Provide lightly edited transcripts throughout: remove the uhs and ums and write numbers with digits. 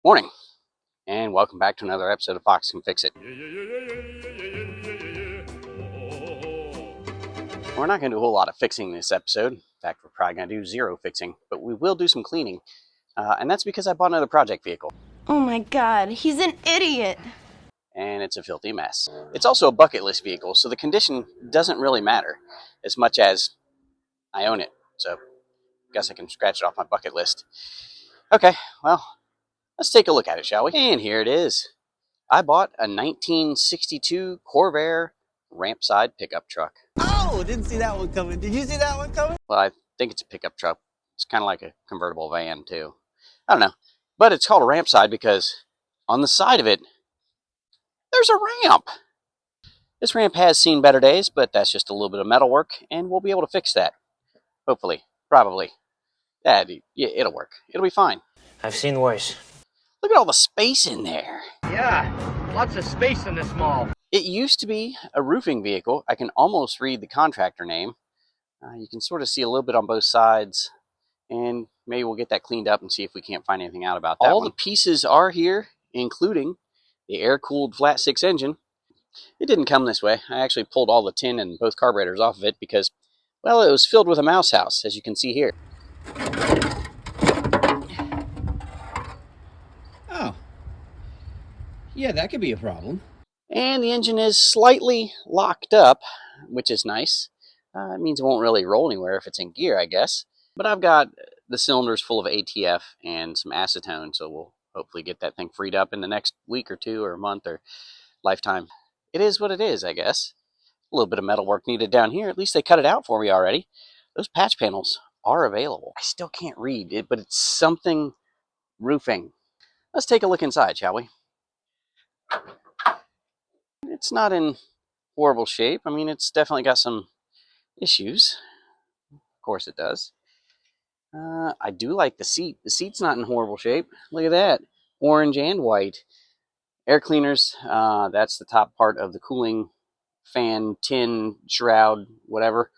Morning, and welcome back to another episode of Fox Can Fix It. We're not going to do a whole lot of fixing this episode. In fact, we're probably going to do zero fixing, but we will do some cleaning. And that's because I bought another project vehicle. Oh my god, he's an idiot. And it's a filthy mess. It's also a bucket list vehicle, so the condition doesn't really matter as much as I own it. So I guess I can scratch it off my bucket list. Okay, well, let's take a look at it, shall we? And here it is. I bought a 1962 Corvair ramp side pickup truck. Oh, didn't see that one coming. Did you see that one coming? Well, I think it's a pickup truck. It's kind of like a convertible van, too. I don't know. But it's called a ramp side because on the side of it, there's a ramp. This ramp has seen better days, but that's just a little bit of metal work, and we'll be able to fix that. Hopefully. Probably. Yeah, it'll work. It'll be fine. I've seen worse. Look at all the space in there. Yeah, lots of space in this mall. It used to be a roofing vehicle. I can almost read the contractor name. You can sort of see a little bit on both sides, and maybe we'll get that cleaned up and see if we can't find anything out about that. All the pieces are here, including the air-cooled flat six engine. It didn't come this way. I actually pulled all the tin and both carburetors off of it because, well, it was filled with a mouse house, as you can see here. Oh. Yeah, that could be a problem. And the engine is slightly locked up, which is nice. It means it won't really roll anywhere if it's in gear, I guess. But I've got the cylinders full of ATF and some acetone, so we'll hopefully get that thing freed up in the next week or two or a month or lifetime. It is what it is, I guess. A little bit of metal work needed down here. At least they cut it out for me already. Those patch panels are available. I still can't read it, but it's something roofing. Let's take a look inside, shall we? It's not in horrible shape. I mean, it's definitely got some issues. Of course it does. I do like the seat. The seat's not in horrible shape. Look at that. Orange and white. Air cleaners. That's the top part of the cooling fan, tin, shroud, whatever.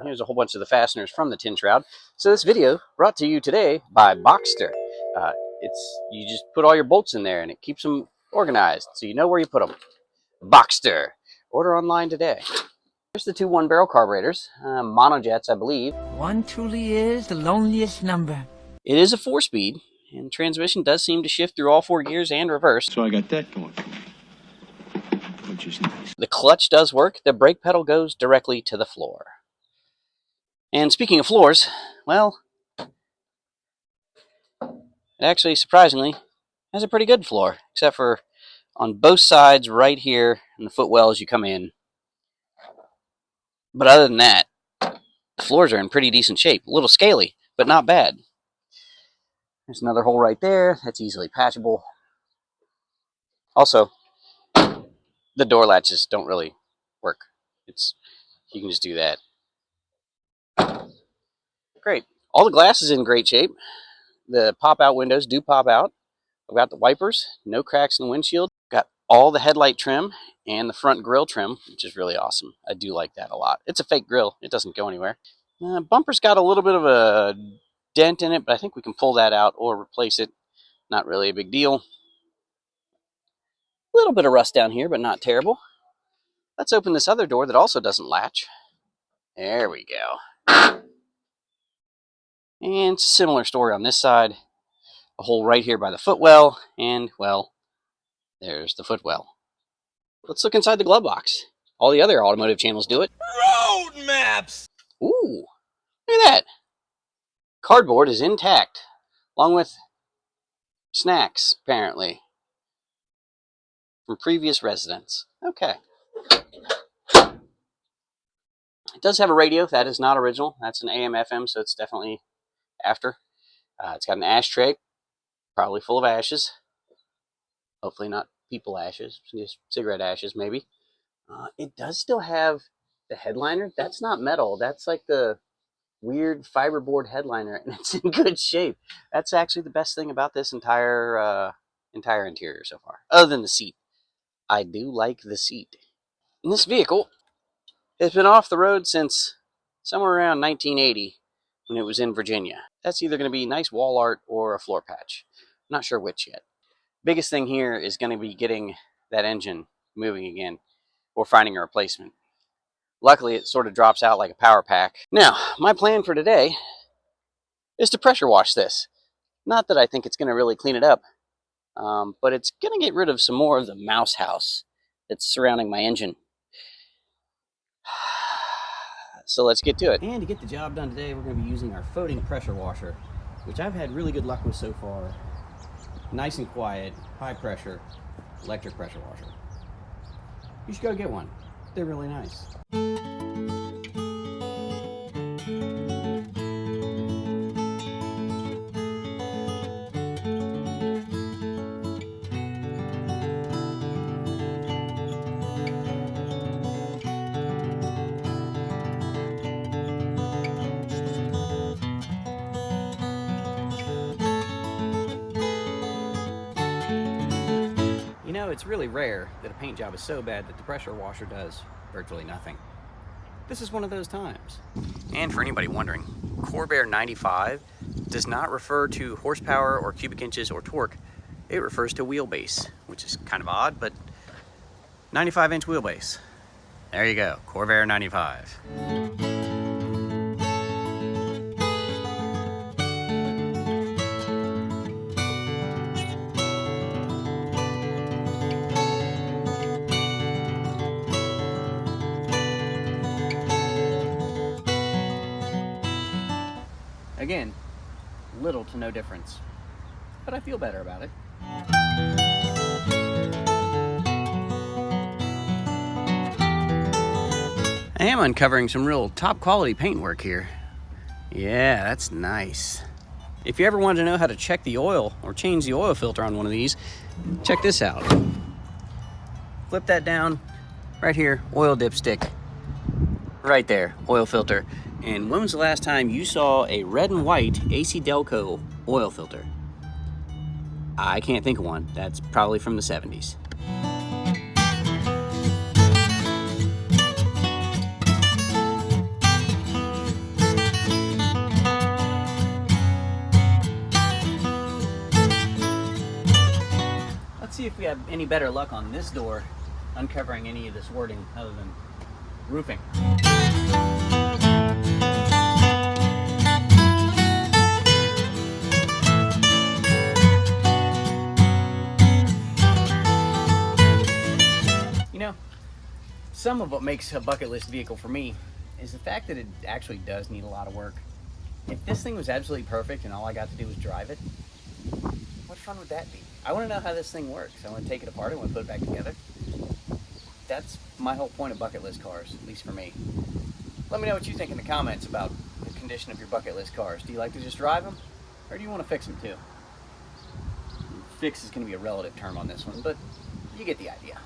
Here's a whole bunch of the fasteners from the tin shroud. So this video brought to you today by Boxster. You just put all your bolts in there and it keeps them organized so you know where you put them. Boxster. Order online today. Here's the two one-barrel carburetors, monojets, I believe. One truly is the loneliest number. It is a 4-speed, and the transmission does seem to shift through all 4 gears and reverse. So I got that going for me, which is nice. The clutch does work. The brake pedal goes directly to the floor. And speaking of floors, well, it actually, surprisingly, has a pretty good floor, except for on both sides right here in the footwell as you come in. But other than that, the floors are in pretty decent shape. A little scaly, but not bad. There's another hole right there. That's easily patchable. Also, the door latches don't really work. You can just do that. Great. All the glass is in great shape. The pop-out windows do pop out. I've got the wipers, no cracks in the windshield. Got all the headlight trim and the front grille trim, which is really awesome. I do like that a lot. It's a fake grille. It doesn't go anywhere. Bumper's got a little bit of a dent in it, but I think we can pull that out or replace it. Not really a big deal. A little bit of rust down here, but not terrible. Let's open this other door that also doesn't latch. There we go. And it's a similar story on this side. A hole right here by the footwell, and, well, there's the footwell. Let's look inside the glove box. All the other automotive channels do it. Road maps! Ooh, look at that. Cardboard is intact, along with snacks, apparently, from previous residents. Okay. It does have a radio. That is not original. That's an AM/FM, so it's definitely after. It's got an ashtray, probably full of ashes. Hopefully not people ashes, just cigarette ashes maybe. It does still have the headliner. That's not metal. That's like the weird fiberboard headliner, and it's in good shape. That's actually the best thing about this entire interior so far, other than the seat. I do like the seat. And this vehicle has been off the road since somewhere around 1980 when it was in Virginia. That's either going to be nice wall art or a floor patch. not sure which yet. Biggest thing here is going to be getting that engine moving again, or finding a replacement. Luckily, it sort of drops out like a power pack. Now, my plan for today is to pressure wash this. Not that I think it's going to really clean it up, but it's going to get rid of some more of the mouse house that's surrounding my engine. So let's get to it. And to get the job done today, we're going to be using our floating pressure washer, which I've had really good luck with so far. Nice and quiet, high pressure, electric pressure washer. You should go get one. They're really nice. You know, it's really rare that a paint job is so bad that the pressure washer does virtually nothing. This is one of those times. And for anybody wondering, Corvair 95 does not refer to horsepower or cubic inches or torque. It refers to wheelbase, which is kind of odd, but 95-inch wheelbase. There you go, Corvair 95. Again, little to no difference, but I feel better about it. I am uncovering some real top quality paintwork here. Yeah, that's nice. If you ever wanted to know how to check the oil or change the oil filter on one of these, check this out. Flip that down, right here, oil dipstick. Right there, oil filter. And when was the last time you saw a red and white AC Delco oil filter? I can't think of one. That's probably from the 70s. Let's see if we have any better luck on this door uncovering any of this wording other than roofing. You know, some of what makes a bucket list vehicle for me is the fact that it actually does need a lot of work. If this thing was absolutely perfect and all I got to do was drive it, what fun would that be? I want to know how this thing works. I want to take it apart. I want to put it back together. That's my whole point of bucket list cars, at least for me. Let me know what you think in the comments about the condition of your bucket list cars. Do you like to just drive them, or do you want to fix them too? Fix is going to be a relative term on this one, but you get the idea.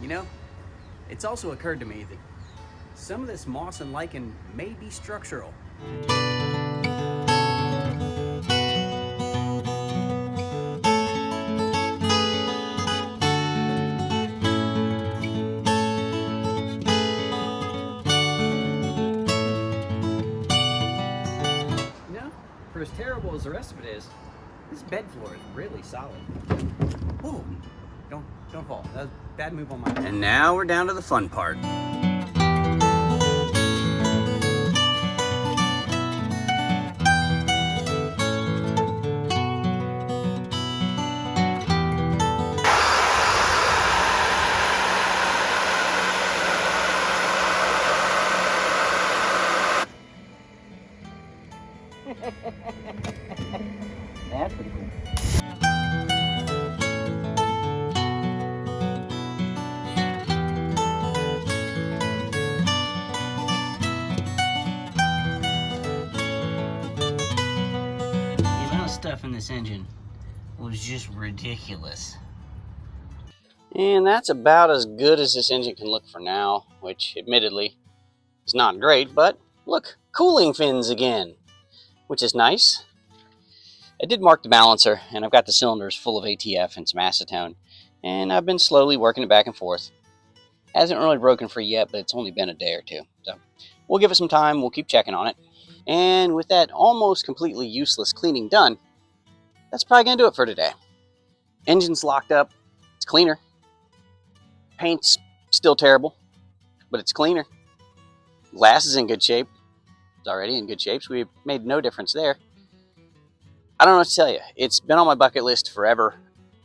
You know, it's also occurred to me that some of this moss and lichen may be structural. For as terrible as the rest of it is, this bed floor is really solid. Whoa, don't fall. That was a bad move on my part. And now we're down to the fun part. That's pretty cool. The amount of stuff in this engine was just ridiculous. And that's about as good as this engine can look for now, which admittedly is not great, but look, cooling fins again, which is nice. I did mark the balancer, and I've got the cylinders full of ATF and some acetone, and I've been slowly working it back and forth. Hasn't really broken free yet, but it's only been a day or two. So we'll give it some time. We'll keep checking on it. And with that almost completely useless cleaning done, that's probably going to do it for today. Engine's locked up. It's cleaner. Paint's still terrible, but it's cleaner. Glass is in good shape. It's already in good shape, so we made no difference there. I don't know what to tell you. It's been on my bucket list forever.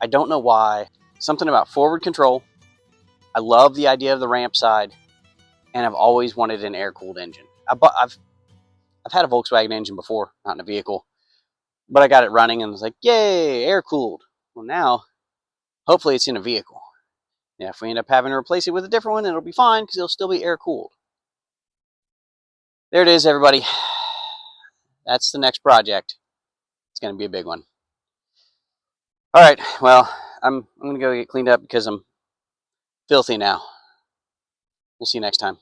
I don't know why. Something about forward control. I love the idea of the ramp side, and I've always wanted an air-cooled engine. I've had a Volkswagen engine before, not in a vehicle, but I got it running and was like, yay, air-cooled. Well, now, hopefully it's in a vehicle. Yeah, if we end up having to replace it with a different one, it'll be fine because it'll still be air-cooled. There it is, everybody. That's the next project. It's going to be a big one. All right, well, I'm going to go get cleaned up because I'm filthy now. We'll see you next time.